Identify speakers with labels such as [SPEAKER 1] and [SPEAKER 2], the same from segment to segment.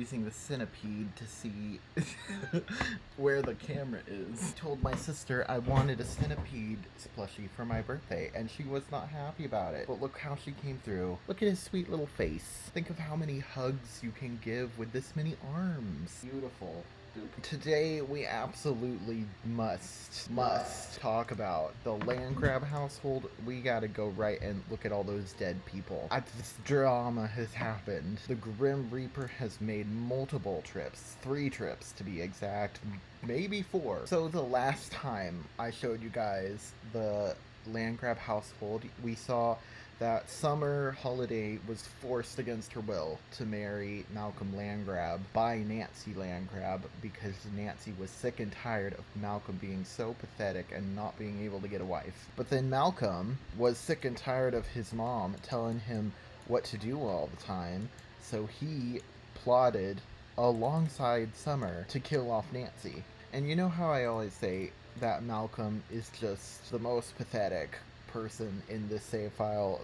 [SPEAKER 1] using the centipede to see where the camera is. I told my sister I wanted a centipede plushie for my birthday, and she was not happy about it. But look how she came through. Look at his sweet little face. Think of how many hugs you can give with this many arms. Beautiful. Today we absolutely must talk about the Landgraab household. We gotta go right and look at all those dead people. This drama has happened. The Grim Reaper has made multiple trips, 3 trips to be exact, maybe 4. So the last time I showed you guys the Landgraab household, we saw that Summer Holiday was forced against her will to marry Malcolm Landgraab by Nancy Landgraab because Nancy was sick and tired of Malcolm being so pathetic and not being able to get a wife. But then Malcolm was sick and tired of his mom telling him what to do all the time, so he plotted alongside Summer to kill off Nancy. And you know how I always say that Malcolm is just the most pathetic person in this save file.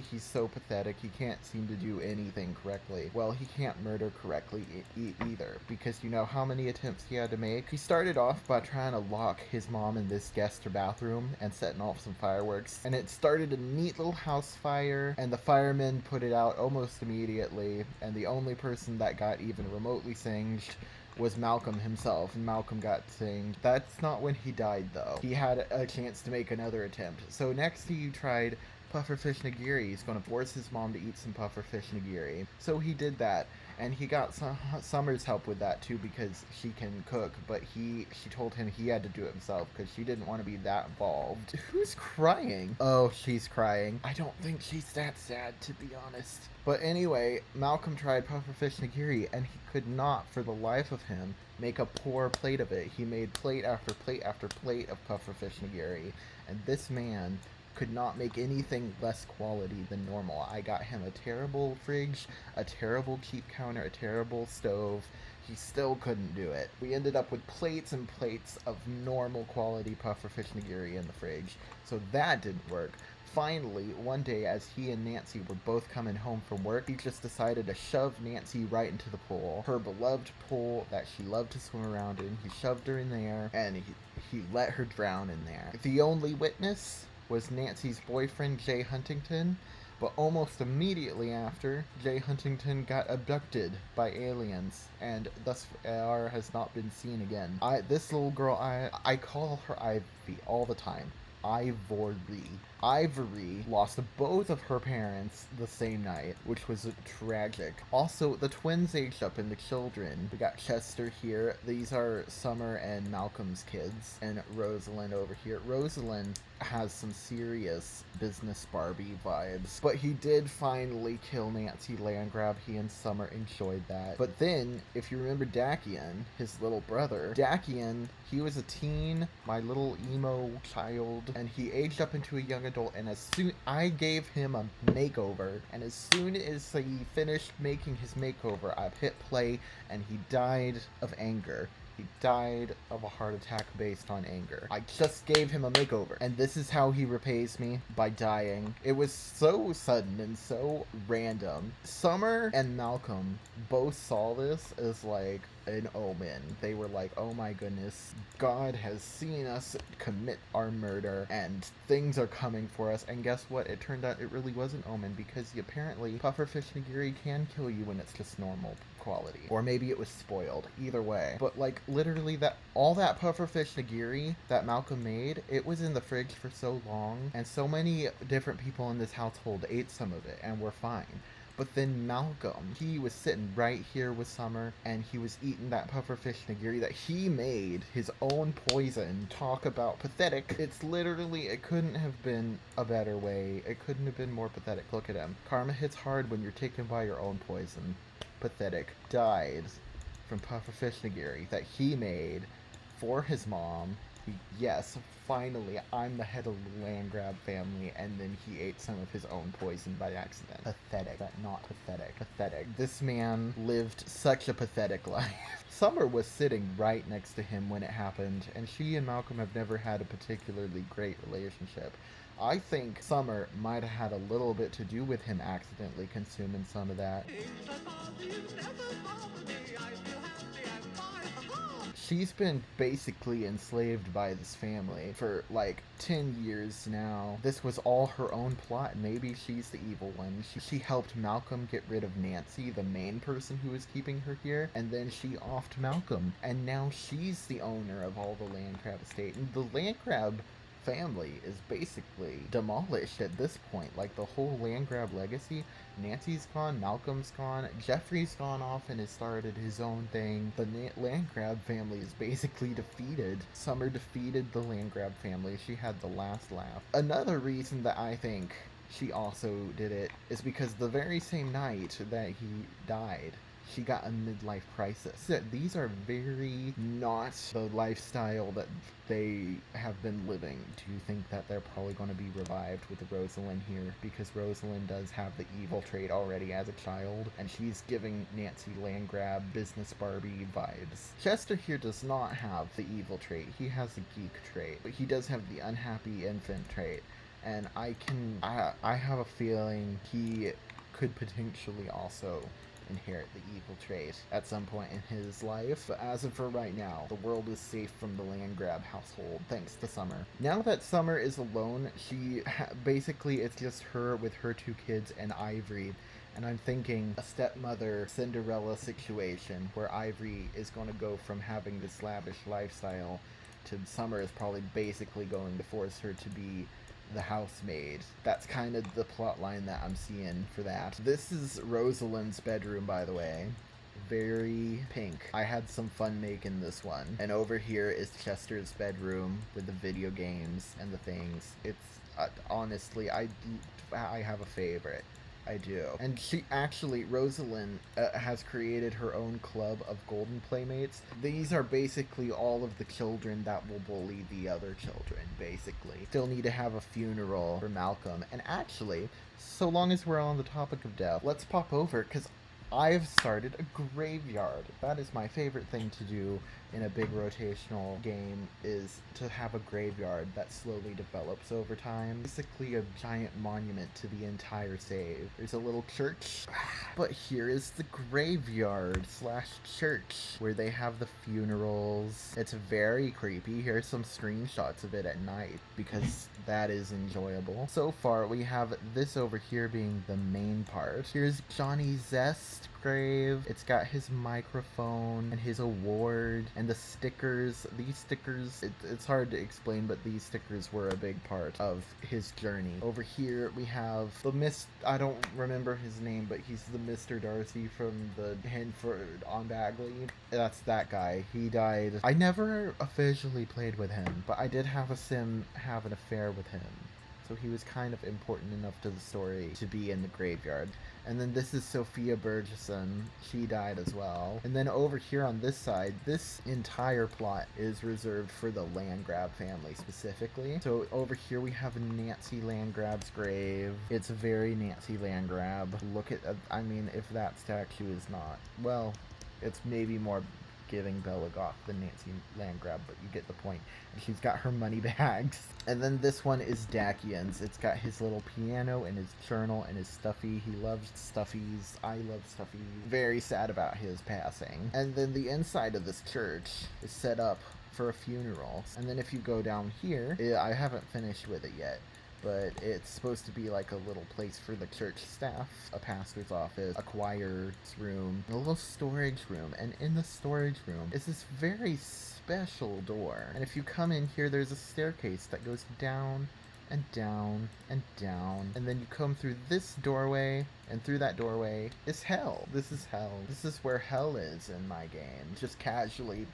[SPEAKER 1] He's so pathetic. He can't seem to do anything correctly. Well, he can't murder correctly either, because you know how many attempts he had to make? He started off by trying to lock his mom in this guest bathroom and setting off some fireworks, and it started a neat little house fire, and the firemen put it out almost immediately, and the only person that got even remotely singed was Malcolm himself, and Malcolm got singed. That's not when he died, though. He had a chance to make another attempt. So next he tried pufferfish nigiri. He's going to force his mom to eat some pufferfish nigiri. So he did that, and he got Summer's help with that too because she can cook, but she told him he had to do it himself because she didn't want to be that involved. Who's crying? Oh, she's crying. I don't think she's that sad, to be honest. But anyway, Malcolm tried pufferfish nigiri, and he could not, for the life of him, make a poor plate of it. He made plate after plate after plate of pufferfish nigiri, and this man could not make anything less quality than normal. I got him a terrible fridge, a terrible cheap counter, a terrible stove. He still couldn't do it. We ended up with plates and plates of normal quality pufferfish nigiri in the fridge, so that didn't work. Finally, one day, as he and Nancy were both coming home from work, he just decided to shove Nancy right into the pool. Her beloved pool that she loved to swim around in. He shoved her in there, and he let her drown in there. The only witness was Nancy's boyfriend, Jay Huntington, but almost immediately after, Jay Huntington got abducted by aliens, and thus far has not been seen again. This little girl, I call her Ivy all the time. Ivory lost both of her parents the same night, which was tragic. Also, the twins aged up into children. We got Chester here. These are Summer and Malcolm's kids, and Rosalind over here. Rosalind has some serious business Barbie vibes, but he did finally kill Nancy Landgraab. He and Summer enjoyed that. But then, if you remember Dakian, his little brother, he was a teen, my little emo child, and he aged up into a young adult, and as soon I gave him a makeover, and as soon as he finished making his makeover, I hit play, and he died of anger. He died of a heart attack based on anger. I just gave him a makeover, and this is how he repays me, by dying. It was so sudden and so random. Summer and Malcolm both saw this as like an omen. They were like, oh my goodness, God has seen us commit our murder, and things are coming for us. And guess what? It turned out it really was an omen, because apparently pufferfish nigiri can kill you when it's just normal quality, or maybe it was spoiled. Either way, but like literally all that pufferfish nigiri that Malcolm made, it was in the fridge for so long, and so many different people in this household ate some of it and were fine. But then Malcolm, he was sitting right here with Summer, and he was eating that pufferfish nigiri that he made his own poison. Talk about pathetic. It's literally, it couldn't have been a better way. It couldn't have been more pathetic. Look at him. Karma hits hard when you're taken by your own poison. Pathetic. Died from pufferfish nigiri that he made for his mom. Yes, finally, I'm the head of the Landgraab family, and then he ate some of his own poison by accident. Pathetic, but not pathetic. Pathetic. This man lived such a pathetic life. Summer was sitting right next to him when it happened, and she and Malcolm have never had a particularly great relationship. I think Summer might have had a little bit to do with him accidentally consuming some of that. she's been basically enslaved by this family for like 10 years now. This was all her own plot. Maybe she's the evil one. She helped Malcolm get rid of Nancy, the main person who was keeping her here, and then she offed Malcolm, and now she's the owner of all the Landgraab estate. And the Landgraab family is basically demolished at this point. Like, the whole Landgraab legacy, Nancy's gone, Malcolm's gone, Jeffrey's gone off and has started his own thing. The Landgraab family is basically defeated. Summer defeated the Landgraab family. She had the last laugh. Another reason that I think she also did it is because the very same night that he died, she got a midlife crisis. These are very not the lifestyle that they have been living. Do you think that they're probably going to be revived with Rosalind here? Because Rosalind does have the evil trait already as a child, and she's giving Nancy Landgraab business Barbie vibes. Chester here does not have the evil trait. He has the geek trait, but he does have the unhappy infant trait. And I have a feeling he could potentially also inherit the evil trait at some point in his life. But as of for right now, the world is safe from the Landgraab household, thanks to Summer. Now that Summer is alone, basically it's just her with her 2 kids and Ivory. And I'm thinking a stepmother Cinderella situation where Ivory is going to go from having this lavish lifestyle to Summer is probably basically going to force her to be the housemaid. That's kind of the plot line that I'm seeing for that. This is Rosalind's bedroom, by the way. Very pink. I had some fun making this one. And over here is Chester's bedroom with the video games and the things. It's honestly, I have a favorite. I do. And Rosalind has created her own club of golden playmates. These are basically all of the children that will bully the other children, basically. Still need to have a funeral for Malcolm. And actually, so long as we're on the topic of death, let's pop over, because I've started a graveyard. That is my favorite thing to do in a big rotational game, is to have a graveyard that slowly develops over time. Basically a giant monument to the entire save. There's a little church, but here is the graveyard / church where they have the funerals. It's very creepy. Here's some screenshots of it at night because that is enjoyable. So far we have this over here being the main part. Here's Johnny Zest grave. It's got his microphone and his award and the stickers. These stickers, it's hard to explain, but these stickers were a big part of his journey. Over here we have I don't remember his name, but he's the Mr. Darcy from the Hanford on Bagley. That's that guy. He died. I never officially played with him, but I did have a sim have an affair with him. So he was kind of important enough to the story to be in the graveyard. And then this is Sophia Burgesson. She died as well. And then over here on this side, this entire plot is reserved for the Landgraab family specifically. So over here we have Nancy Landgraab's grave. It's very Nancy Landgraab. Look at, I mean, if that statue is not, well, it's maybe more giving Bella Goth than Nancy Landgraab, but you get the point. And she's got her money bags. And then this one is Dakian's. It's got his little piano and his journal and his stuffy. He loves stuffies. I love stuffies. Very sad about his passing. And then the inside of this church is set up for a funeral. And then if you go down here, I haven't finished with it yet, but it's supposed to be like a little place for the church staff, a pastor's office, a choir's room, a little storage room. And in the storage room is this very special door. And if you come in here, there's a staircase that goes down and down and down. And then you come through this doorway, and through that doorway is hell. This is hell. This is where hell is in my game. Just casually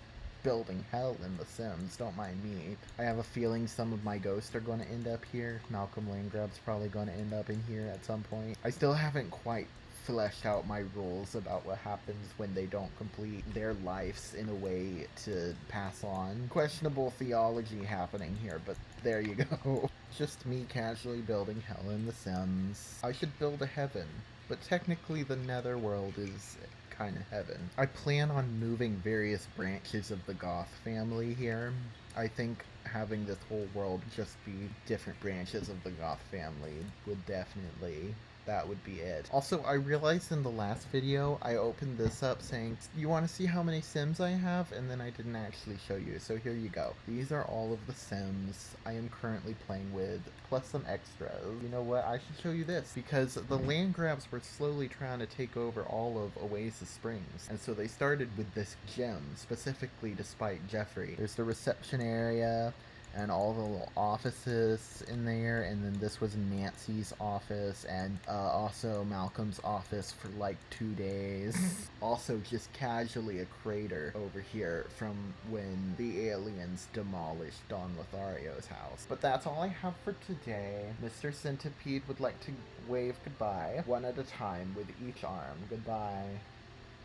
[SPEAKER 1] building hell in The Sims, don't mind me. I have a feeling some of my ghosts are going to end up here. Malcolm Landgraab's probably going to end up in here at some point. I still haven't quite fleshed out my rules about what happens when they don't complete their lives in a way to pass on. Questionable theology happening here, but there you go. Just me casually building hell in The Sims. I should build a heaven, but technically the netherworld is kind of heaven. I plan on moving various branches of the Goth family here. I think having this whole world just be different branches of the Goth family would definitely that would be it. Also, I realized in the last video, I opened this up saying, you want to see how many Sims I have? And then I didn't actually show you, so here you go. These are all of the Sims I am currently playing with, plus some extras. You know what, I should show you this, because the Landgraabs were slowly trying to take over all of Oasis Springs, and so they started with this gym, specifically to spite Jeffrey. There's the reception area, and all the little offices in there, and then this was Nancy's office, and also Malcolm's office for like 2 days. Also just casually a crater over here from when the aliens demolished Don Lothario's house. But that's all I have for today. Mr. Centipede would like to wave goodbye, one at a time with each arm. Goodbye.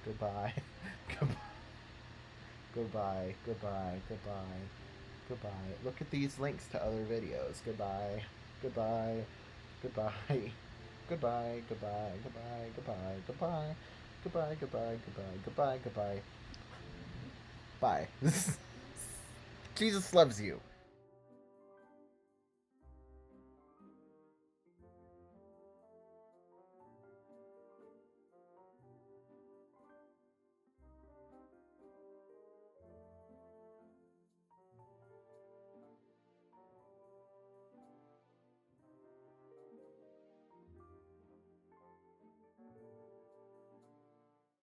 [SPEAKER 1] Goodbye. Goodbye. Goodbye. Goodbye. Goodbye. Goodbye. Look at these links to other videos. Goodbye. Goodbye. Goodbye. Goodbye. Goodbye. Goodbye. Goodbye. Goodbye. Goodbye. Goodbye. Goodbye. Goodbye. Goodbye. Bye. Jesus loves you.